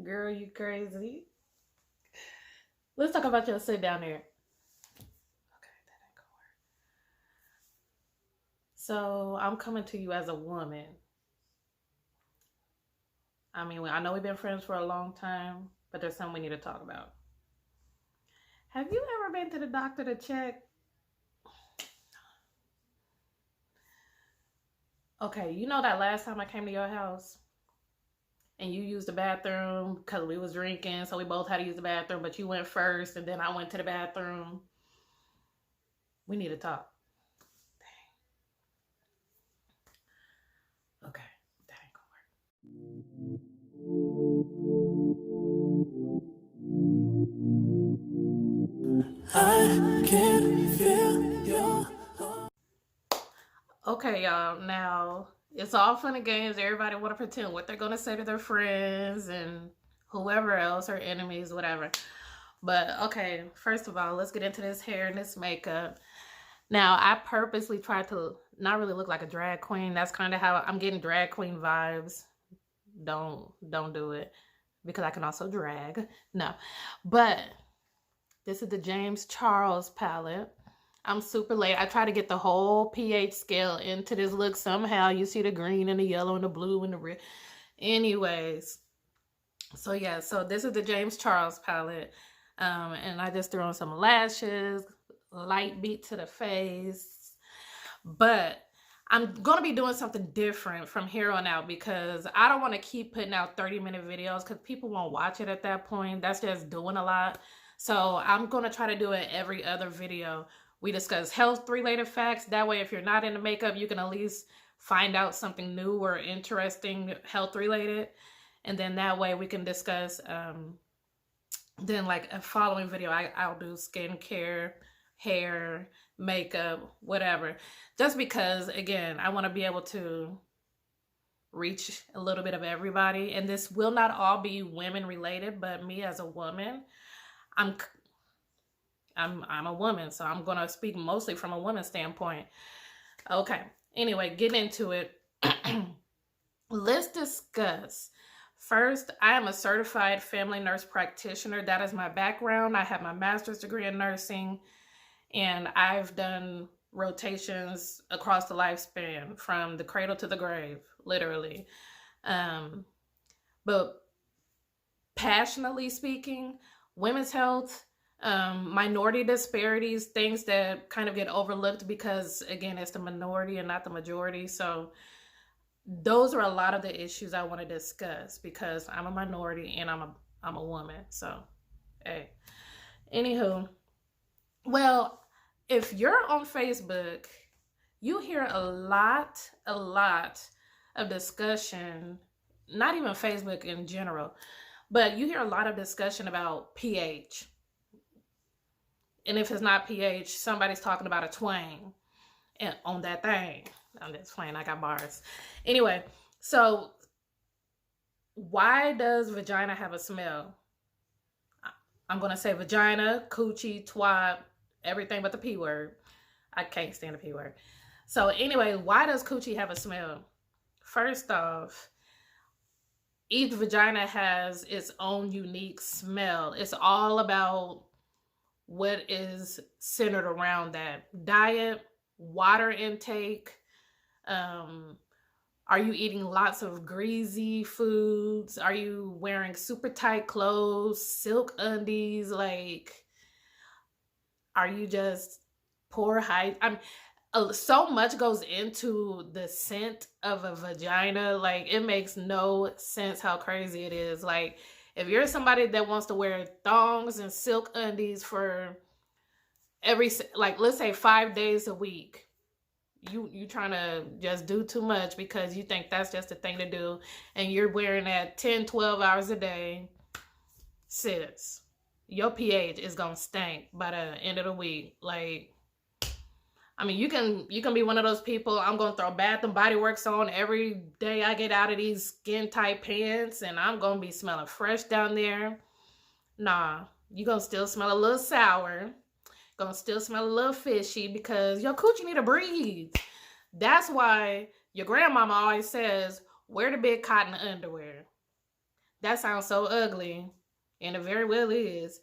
Girl, you crazy. Let's talk about your sit down there. Okay, that ain't gonna work. So I'm coming to you as a woman. I mean, I know we've been friends for a long time, but there's something we need to talk about. Have you ever been to the doctor to check? Okay, you know that last time I came to your house and you used the bathroom because we was drinking, so we both had to use the bathroom, but you went first and then I went to the bathroom. We need to talk. Okay, that ain't gonna work. I can feel your. Okay, y'all. Now it's all fun and games. Everybody want to pretend what they're gonna say to their friends and whoever else or enemies, whatever. But okay, first of all, let's get into this hair and this makeup. Now, I purposely tried to not really look like a drag queen. That's kind of how I'm getting drag queen vibes. Don't do it because I can also drag. No. But this is the James Charles palette. I'm super late. I try to get the whole pH scale into this look somehow. You see the green and the yellow and the blue and the red. Anyways, so yeah, so this is the James Charles palette. And I just threw on some lashes, light beat to the face. But I'm going to be doing something different from here on out because I don't want to keep putting out 30-minute videos because people won't watch it at that point. That's just doing a lot. So I'm going to try to do it every other video. We discuss health-related facts. That way, if you're not into makeup, you can at least find out something new or interesting health-related. And then that way we can discuss, then like a following video, I'll do skincare, hair, makeup, whatever. Just because, again, I want to be able to reach a little bit of everybody. And this will not all be women-related, but me as a woman, I'm a woman, so I'm going to speak mostly from a woman's standpoint. Okay. Anyway, getting into it. Let's discuss. First, I am a certified family nurse practitioner. That is my background. I have my master's degree in nursing, and I've done rotations across the lifespan from the cradle to the grave, literally. But passionately speaking, women's health, minority disparities, things that kind of get overlooked because, again, it's the minority and not the majority. So those are a lot of the issues I want to discuss because I'm a minority and I'm a woman. So, hey. Anywho, well, if you're on Facebook, you hear a lot of discussion, not even Facebook in general, but you hear a lot of discussion about pH. And if it's not pH, somebody's talking about a twang and on that thing. I'm just playing, I got bars. Anyway, so why does vagina have a smell? I'm going to say vagina, coochie, twat, everything but the P word. I can't stand the P word. So anyway, why does coochie have a smell? First off, each vagina has its own unique smell. It's all about what is centered around that. Diet, water intake. Are you eating lots of greasy foods? Are you wearing super tight clothes, silk undies? Like, are you just poor height? So much goes into the scent of a vagina. Like, it makes no sense how crazy it is. Like, if you're somebody that wants to wear thongs and silk undies for like, let's say 5 days a week, you trying to just do too much because you think that's just the thing to do, and you're wearing that 10-12 hours a day, sis, your pH is gonna stink by the end of the week. Like, I mean, you can be one of those people, I'm gonna throw Bath and Body Works on every day I get out of these skin tight pants and I'm gonna be smelling fresh down there. Nah, you gonna still smell a little sour, gonna still smell a little fishy because your coochie need to breathe. That's why your grandmama always says, wear the big cotton underwear. That sounds so ugly, and it very well is.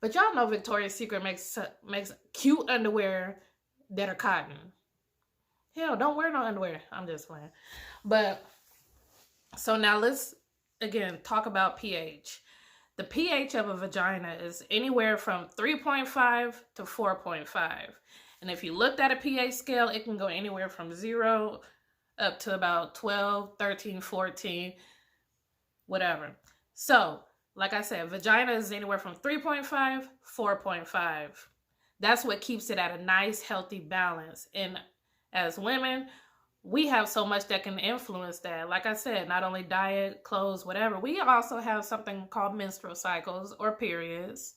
But y'all know Victoria's Secret makes cute underwear that are cotton. Hell, don't wear no underwear. I'm just playing. But so now let's again talk about pH. The pH of a vagina is anywhere from 3.5 to 4.5. And if you looked at a pH scale, it can go anywhere from 0 up to about 12, 13, 14, whatever. So, like I said, vagina is anywhere from 3.5, 4.5. That's what keeps it at a nice, healthy balance. And as women, we have so much that can influence that. Like I said, not only diet, clothes, whatever. We also have something called menstrual cycles or periods.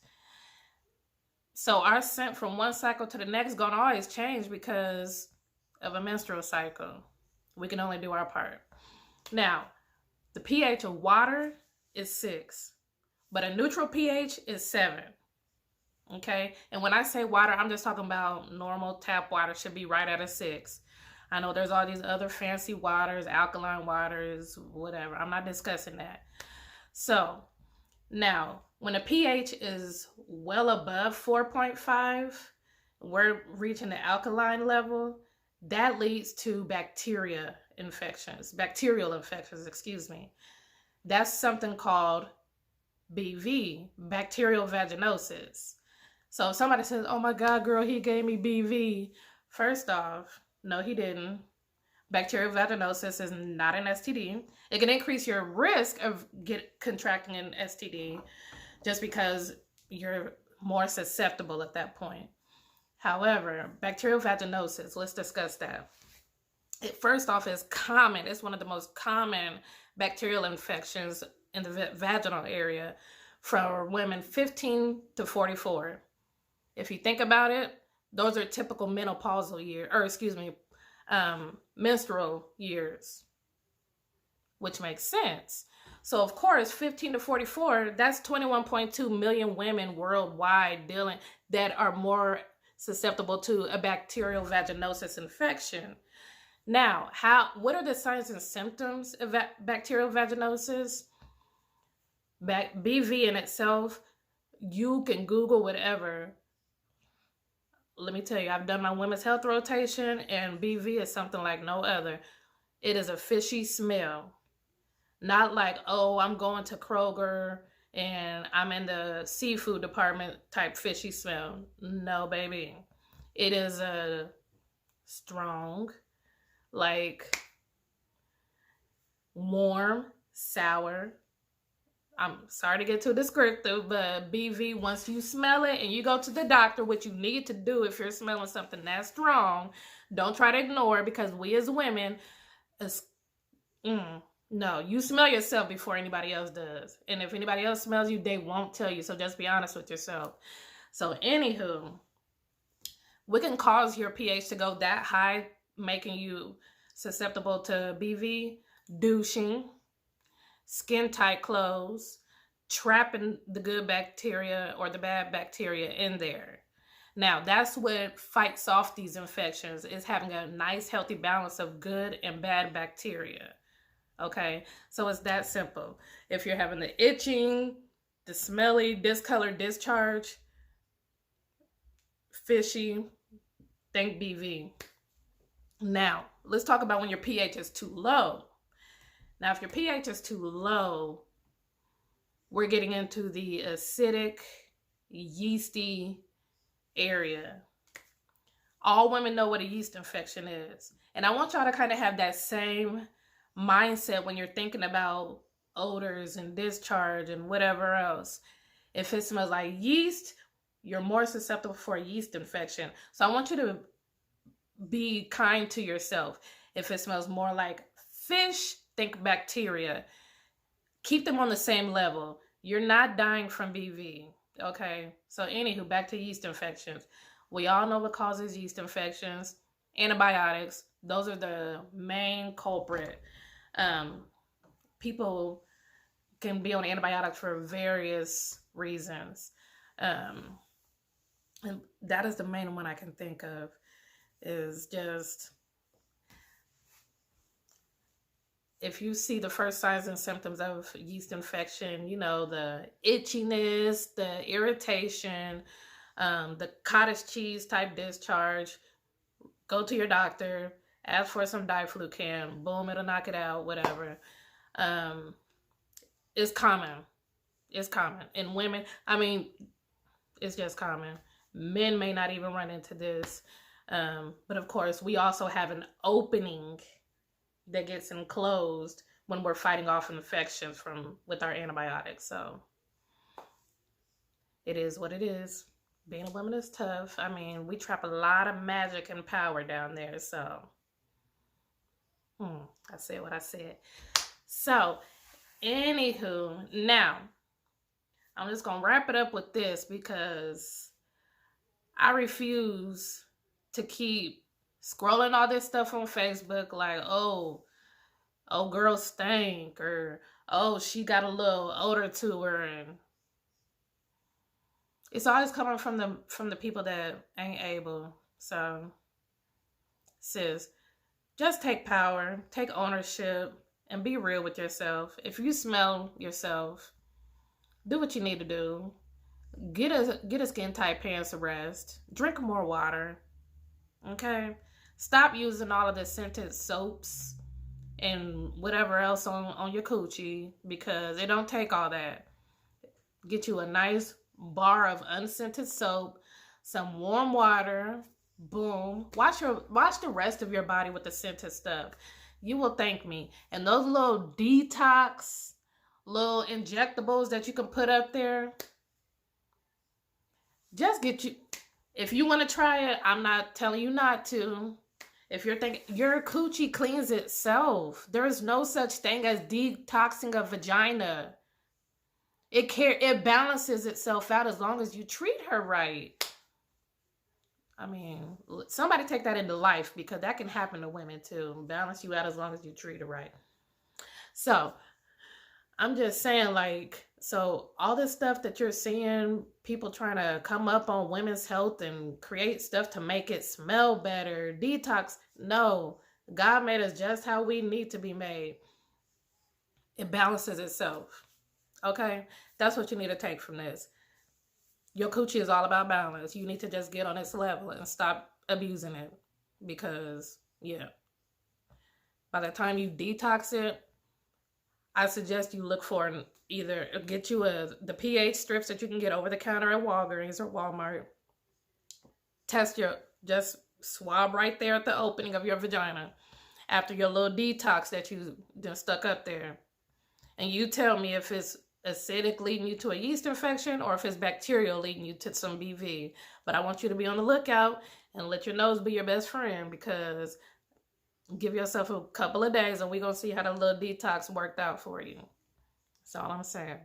So our scent from one cycle to the next gonna always change because of a menstrual cycle. We can only do our part. Now, the pH of water is 6, but a neutral pH is 7. Okay? And when I say water, I'm just talking about normal tap water should be right at a 6. I know there's all these other fancy waters, alkaline waters, whatever. I'm not discussing that. So, now, when a pH is well above 4.5, we're reaching the alkaline level. That leads to bacterial infections, excuse me. That's something called BV, bacterial vaginosis. So if somebody says, oh my God, girl, he gave me BV. First off, no, he didn't. Bacterial vaginosis is not an STD. It can increase your risk of contracting an STD just because you're more susceptible at that point. However, bacterial vaginosis, let's discuss that. It first off is common. It's one of the most common bacterial infections in the vaginal area for women 15 to 44. If you think about it, those are typical menopausal years, menstrual years, which makes sense. So of course, 15 to 44, that's 21.2 million women worldwide that are more susceptible to a bacterial vaginosis infection. Now, what are the signs and symptoms of bacterial vaginosis? BV in itself, you can Google whatever. Let me tell you, I've done my women's health rotation, and BV is something like no other. It is a fishy smell. Not like, oh, I'm going to Kroger and I'm in the seafood department type fishy smell. No, baby. It is a strong, like warm, sour. I'm sorry to get too descriptive, but BV, once you smell it and you go to the doctor, what you need to do if you're smelling something that strong, don't try to ignore it, because we as women, no, you smell yourself before anybody else does. And if anybody else smells you, they won't tell you. So just be honest with yourself. So anywho, we can cause your pH to go that high, making you susceptible to BV, douching, skin tight clothes, trapping the good bacteria or the bad bacteria in there. Now, that's what fights off these infections, is having a nice healthy balance of good and bad bacteria. Okay, so it's that simple. If you're having the itching, the smelly, discolored discharge, fishy, think BV. Now, let's talk about when your pH is too low. Now, if your pH is too low, we're getting into the acidic, yeasty area. All women know what a yeast infection is. And I want y'all to kind of have that same mindset when you're thinking about odors and discharge and whatever else. If it smells like yeast, you're more susceptible for a yeast infection. So I want you to be kind to yourself. If it smells more like fish, think bacteria. Keep them on the same level. You're not dying from BV. Okay, so anywho, back to yeast infections. We all know what causes yeast infections. Antibiotics, those are the main culprit. People can be on antibiotics for various reasons. And that is the main one I can think of, is just if you see the first signs and symptoms of yeast infection, you know, the itchiness, the irritation, the cottage cheese type discharge, go to your doctor, ask for some diflucan, boom, it'll knock it out, whatever. It's common. It's common. In women, I mean, it's just common. Men may not even run into this. But of course, we also have an opening that gets enclosed when we're fighting off infections with our antibiotics. So it is what it is. Being a woman is tough. I mean, we trap a lot of magic and power down there. So I said what I said. So anywho, now I'm just gonna wrap it up with this, because I refuse to keep scrolling all this stuff on Facebook like, oh girl stank, or oh, she got a little odor to her, and it's always coming from the people that ain't able. So sis, just take power, take ownership, and be real with yourself. If you smell yourself, do what you need to do. Get a skin tight pants to rest. Drink more water. Okay? Stop using all of the scented soaps and whatever else on your coochie, because it don't take all that. Get you a nice bar of unscented soap, some warm water, boom. Wash the rest of your body with the scented stuff. You will thank me. And those little detox, little injectables that you can put up there, just get you, if you want to try it, I'm not telling you not to. If you're thinking, your coochie cleans itself. There is no such thing as detoxing a vagina. It balances itself out as long as you treat her right. I mean, somebody take that into life, because that can happen to women too. Balance you out as long as you treat her right. So I'm just saying, like, so all this stuff that you're seeing, people trying to come up on women's health and create stuff to make it smell better, detox, no. God made us just how we need to be made. It balances itself. Okay? That's what you need to take from this. Your coochie is all about balance. You need to just get on its level and stop abusing it. Because, yeah, by the time you detox it, I suggest you look for either get you the pH strips that you can get over the counter at Walgreens or Walmart. Just swab right there at the opening of your vagina after your little detox that you just stuck up there. And you tell me if it's acidic leading you to a yeast infection or if it's bacterial leading you to some BV. But I want you to be on the lookout and let your nose be your best friend, because give yourself a couple of days and we're going to see how the little detox worked out for you. That's all I'm saying.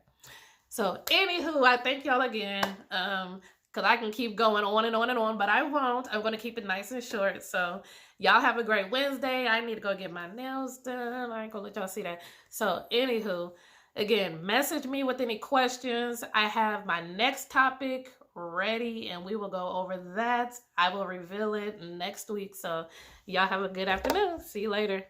So, anywho, I thank y'all again. Because I can keep going on and on and on, but I won't. I'm going to keep it nice and short. So, y'all have a great Wednesday. I need to go get my nails done. I ain't going to let y'all see that. So, anywho, again, message me with any questions. I have my next topic ready, and we will go over that. I will reveal it next week. So, y'all have a good afternoon. See you later.